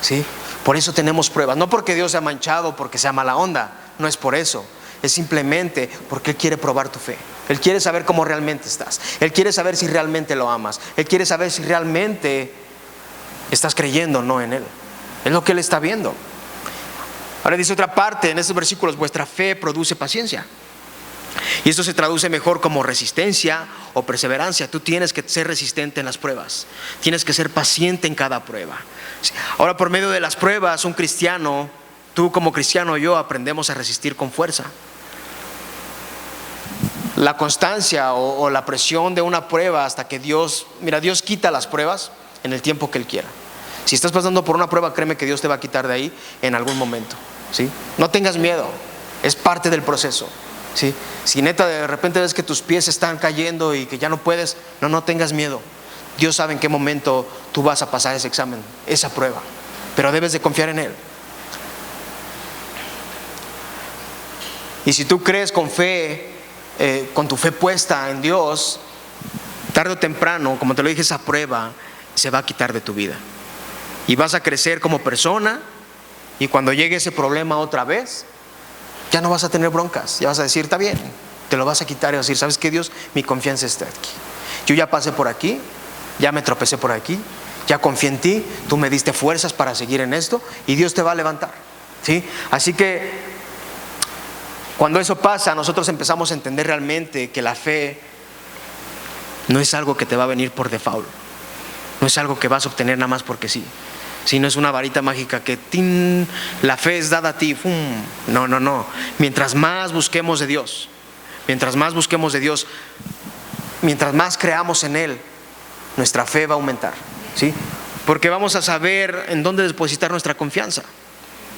¿sí? Por eso tenemos pruebas, no porque Dios sea manchado, porque sea mala onda, no es por eso. Es simplemente porque Él quiere probar tu fe. Él quiere saber cómo realmente estás. Él quiere saber si realmente lo amas. Él quiere saber si realmente estás creyendo o no en Él. Es lo que Él está viendo. Ahora dice otra parte en estos versículos: vuestra fe produce paciencia. Y esto se traduce mejor como resistencia o perseverancia. Tú tienes que ser resistente en las pruebas. Tienes que ser paciente en cada prueba. Ahora, por medio de las pruebas, un cristiano, tú como cristiano, yo, aprendemos a resistir con fuerza. La constancia o la presión de una prueba hasta que Dios quita las pruebas en el tiempo que Él quiera. Si estás pasando por una prueba, créeme que Dios te va a quitar de ahí en algún momento, ¿sí? No tengas miedo, es parte del proceso, ¿sí? Si neta de repente ves que tus pies están cayendo y que ya no puedes, no tengas miedo. Dios sabe en qué momento tú vas a pasar ese examen, esa prueba, pero debes de confiar en Él. Y si tú crees con fe, con tu fe puesta en Dios, tarde o temprano, como te lo dije, esa prueba se va a quitar de tu vida y vas a crecer como persona. Y cuando llegue ese problema otra vez, ya no vas a tener broncas, ya vas a decir, está bien, te lo vas a quitar y vas a decir, ¿sabes qué, Dios? Mi confianza está aquí. Yo ya pasé por aquí, ya me tropecé por aquí, ya confié en ti, tú me diste fuerzas para seguir en esto y Dios te va a levantar, ¿sí? Así que cuando eso pasa, nosotros empezamos a entender realmente que la fe no es algo que te va a venir por default, no es algo que vas a obtener nada más porque sí. Si no es una varita mágica que ¡tin! La fe es dada a ti, ¡fum! No. Mientras más busquemos de Dios, mientras más creamos en Él, nuestra fe va a aumentar, ¿sí? Porque vamos a saber en dónde depositar nuestra confianza,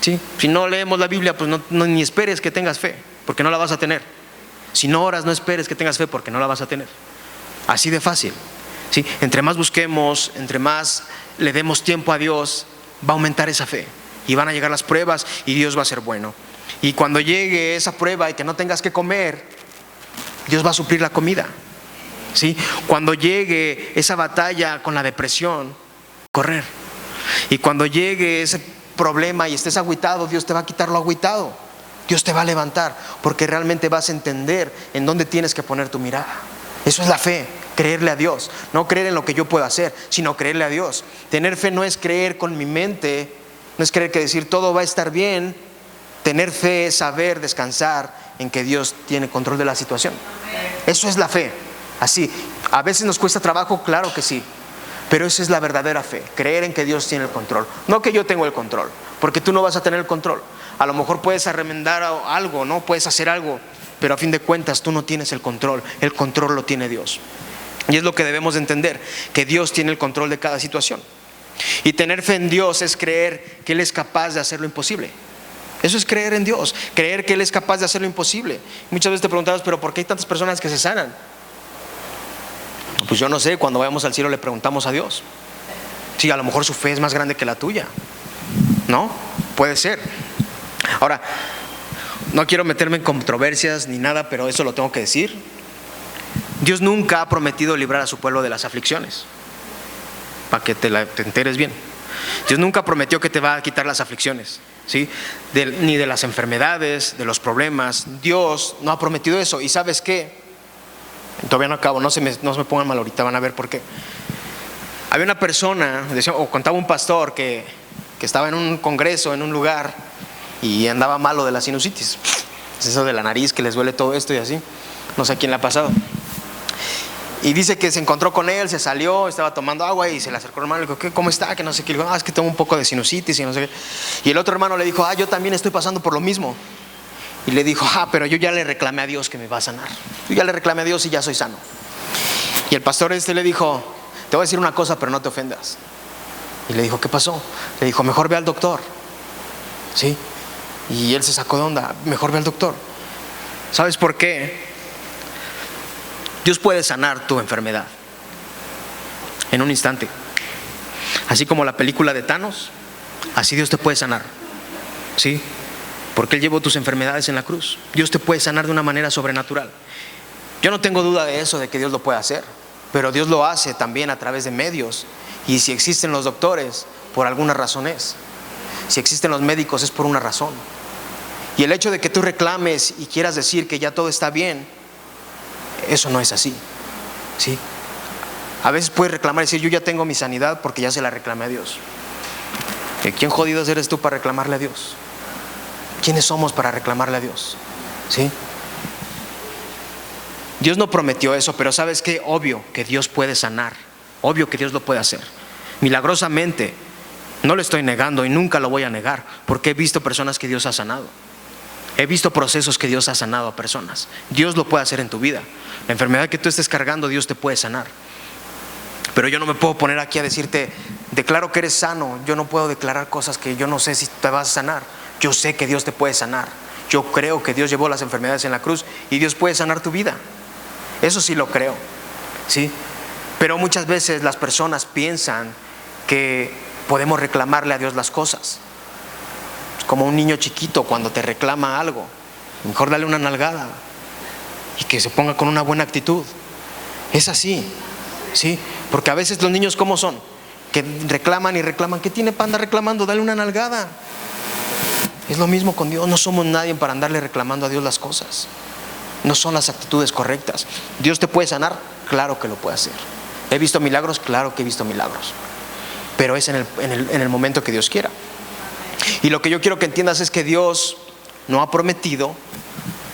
¿sí? Si no leemos la Biblia, pues ni esperes que tengas fe, porque no la vas a tener. Si no oras, no esperes que tengas fe, porque no la vas a tener. Así de fácil, ¿sí? Entre más busquemos, entre más le demos tiempo a Dios, va a aumentar esa fe y van a llegar las pruebas y Dios va a ser bueno. Y cuando llegue esa prueba y que no tengas que comer, Dios va a suplir la comida, ¿sí? Cuando llegue esa batalla con la depresión, correr. Y cuando llegue ese problema y estés agüitado, Dios te va a quitar lo agüitado. Dios te va a levantar, porque realmente vas a entender en dónde tienes que poner tu mirada. Eso es la fe, creerle a Dios. No creer en lo que yo puedo hacer, sino creerle a Dios. Tener fe no es creer con mi mente, no es creer que decir todo va a estar bien. Tener fe es saber descansar en que Dios tiene control de la situación. Eso es la fe. Así, a veces nos cuesta trabajo, claro que sí, pero esa es la verdadera fe, creer en que Dios tiene el control. No que yo tengo el control, porque tú no vas a tener el control. A lo mejor puedes arremendar algo, ¿no? Puedes hacer algo, pero a fin de cuentas tú no tienes el control lo tiene Dios. Y es lo que debemos de entender, que Dios tiene el control de cada situación. Y tener fe en Dios es creer que Él es capaz de hacer lo imposible. Eso es creer en Dios, creer que Él es capaz de hacer lo imposible. Muchas veces te preguntabas, pero ¿por qué hay tantas personas que se sanan? Pues yo no sé, cuando vayamos al cielo le preguntamos a Dios. Sí, a lo mejor su fe es más grande que la tuya, ¿no? Puede ser. Ahora, no quiero meterme en controversias ni nada, pero eso lo tengo que decir. Dios nunca ha prometido librar a su pueblo de las aflicciones, para que te enteres bien. Dios nunca prometió que te va a quitar las aflicciones, ¿sí? Ni de las enfermedades, de los problemas. Dios no ha prometido eso. ¿Y sabes qué? Todavía no acabo, no se me pongan mal ahorita, van a ver por qué. Había una persona, contaba un pastor que estaba en un congreso, en un lugar, y andaba malo de la sinusitis. Es eso de la nariz que les duele todo esto y así. No sé a quién le ha pasado. Y dice que se encontró con él, se salió, estaba tomando agua y se le acercó el hermano y le dijo, ¿cómo está? Que no sé qué. Le dijo, es que tengo un poco de sinusitis y no sé qué. Y el otro hermano le dijo, yo también estoy pasando por lo mismo. Y le dijo, pero yo ya le reclamé a Dios que me va a sanar. Yo ya le reclamé a Dios y ya soy sano. Y el pastor le dijo, te voy a decir una cosa, pero no te ofendas. Y le dijo, ¿qué pasó? Le dijo, mejor ve al doctor. ¿Sí? Y él se sacó de onda, mejor ve al doctor. ¿Sabes por qué? Dios puede sanar tu enfermedad en un instante. Así como la película de Thanos, así Dios te puede sanar. ¿Sí? Porque Él llevó tus enfermedades en la cruz. Dios te puede sanar de una manera sobrenatural. Yo no tengo duda de eso, de que Dios lo puede hacer. Pero Dios lo hace también a través de medios. Y si existen los doctores, por alguna razón es. Si existen los médicos, es por una razón. Y el hecho de que tú reclames y quieras decir que ya todo está bien, eso no es así. ¿Sí? A veces puedes reclamar y decir, yo ya tengo mi sanidad porque ya se la reclamé a Dios. ¿Quién jodidos eres tú para reclamarle a Dios? ¿Quiénes somos para reclamarle a Dios? ¿Sí? Dios no prometió eso, pero ¿sabes qué? Obvio que Dios puede sanar. Obvio que Dios lo puede hacer. Milagrosamente. No lo estoy negando y nunca lo voy a negar, porque he visto personas que Dios ha sanado. He visto procesos que Dios ha sanado a personas. Dios lo puede hacer en tu vida. La enfermedad que tú estés cargando, Dios te puede sanar. Pero yo no me puedo poner aquí a decirte, declaro que eres sano. Yo no puedo declarar cosas que yo no sé si te vas a sanar. Yo sé que Dios te puede sanar. Yo creo que Dios llevó las enfermedades en la cruz y Dios puede sanar tu vida. Eso sí lo creo, ¿sí? Pero muchas veces las personas piensan que podemos reclamarle a Dios las cosas. Es como un niño chiquito cuando te reclama algo. Mejor dale una nalgada y que se ponga con una buena actitud. Es así, ¿sí? Porque a veces los niños, ¿cómo son? Que reclaman y reclaman. ¿Qué tiene para andar reclamando? Dale una nalgada. Es lo mismo con Dios. No somos nadie para andarle reclamando a Dios las cosas. No son las actitudes correctas. ¿Dios te puede sanar? Claro que lo puede hacer. ¿He visto milagros? Claro que he visto milagros. Pero es en el momento que Dios quiera. Y lo que yo quiero que entiendas es que Dios no ha prometido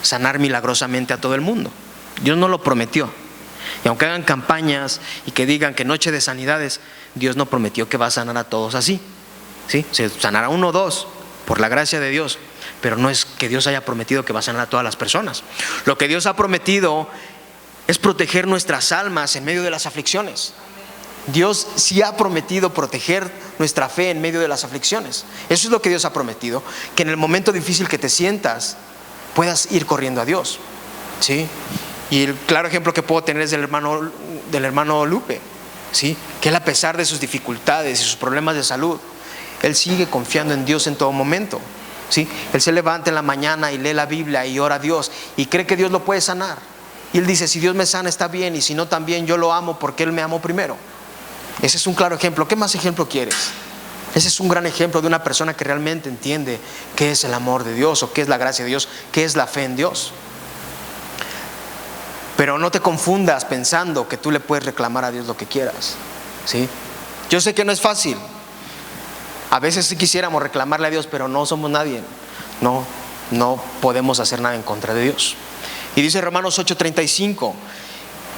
sanar milagrosamente a todo el mundo. Dios no lo prometió. Y aunque hagan campañas y que digan que noche de sanidades, Dios no prometió que va a sanar a todos así. ¿Sí? Se sanará uno o dos por la gracia de Dios, pero no es que Dios haya prometido que va a sanar a todas las personas. Lo que Dios ha prometido es proteger nuestras almas en medio de las aflicciones. Dios sí ha prometido proteger nuestra fe en medio de las aflicciones. Eso es lo que Dios ha prometido, que en el momento difícil que te sientas puedas ir corriendo a Dios, ¿sí? Y el claro ejemplo que puedo tener es del hermano Lupe, ¿sí? Que él, a pesar de sus dificultades y sus problemas de salud, él sigue confiando en Dios en todo momento, ¿sí? Él se levanta en la mañana y lee la Biblia y ora a Dios y cree que Dios lo puede sanar. Y él dice, si Dios me sana está bien, y si no también yo lo amo porque Él me amó primero. Ese es un claro ejemplo. ¿Qué más ejemplo quieres? Ese es un gran ejemplo de una persona que realmente entiende qué es el amor de Dios, o qué es la gracia de Dios, qué es la fe en Dios. Pero no te confundas pensando que tú le puedes reclamar a Dios lo que quieras, ¿sí? Yo sé que no es fácil. A veces sí quisiéramos reclamarle a Dios, pero no somos nadie. No podemos hacer nada en contra de Dios. Y dice Romanos 8:35,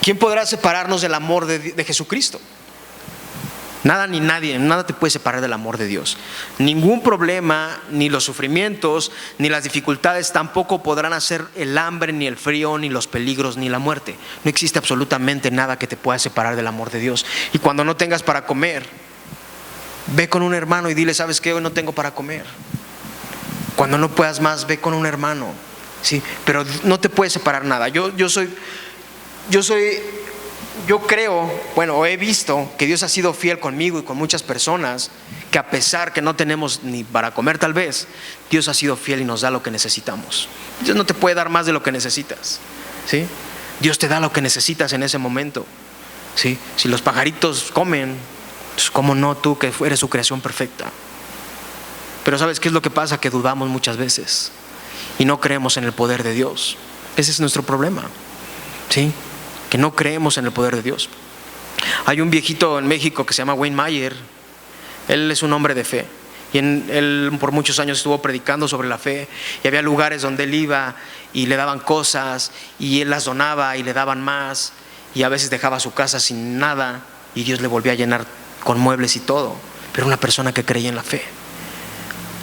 ¿quién podrá separarnos del amor de Jesucristo? Nada ni nadie, nada te puede separar del amor de Dios. Ningún problema, ni los sufrimientos, ni las dificultades tampoco podrán hacer el hambre, ni el frío, ni los peligros, ni la muerte. No existe absolutamente nada que te pueda separar del amor de Dios. Y cuando no tengas para comer, ve con un hermano y dile, ¿sabes qué? Hoy no tengo para comer. Cuando no puedas más, ve con un hermano, ¿sí? Pero no te puede separar nada. Yo creo, o he visto que Dios ha sido fiel conmigo y con muchas personas, que a pesar que no tenemos ni para comer tal vez, Dios ha sido fiel y nos da lo que necesitamos. Dios no te puede dar más de lo que necesitas, ¿sí? Dios te da lo que necesitas en ese momento, ¿sí? Si los pajaritos comen, Entonces, ¿cómo no tú que eres su creación perfecta? Pero ¿sabes qué es lo que pasa? Que dudamos muchas veces y no creemos en el poder de Dios. Ese es nuestro problema, ¿sí? Que no creemos en el poder de Dios. Hay un viejito en México que se llama Wayne Mayer. Él es un hombre de fe y él por muchos años estuvo predicando sobre la fe, y había lugares donde él iba y le daban cosas y él las donaba y le daban más, y a veces dejaba su casa sin nada y Dios le volvía a llenar con muebles y todo. Pero una persona que creía en la fe.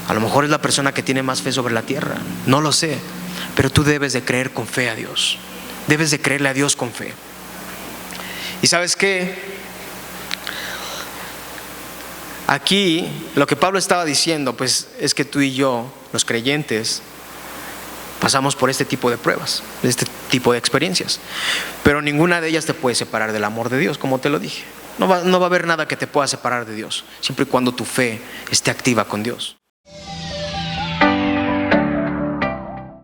A lo mejor es la persona que tiene más fe sobre la tierra, no lo sé, pero tú debes de creer con fe a Dios. Debes de creerle a Dios con fe. ¿Y sabes qué? Aquí lo que Pablo estaba diciendo pues es que tú y yo, los creyentes, pasamos por este tipo de pruebas, este tipo de experiencias, pero ninguna de ellas te puede separar del amor de Dios, como te lo dije. No va a haber nada que te pueda separar de Dios, siempre y cuando tu fe esté activa con Dios.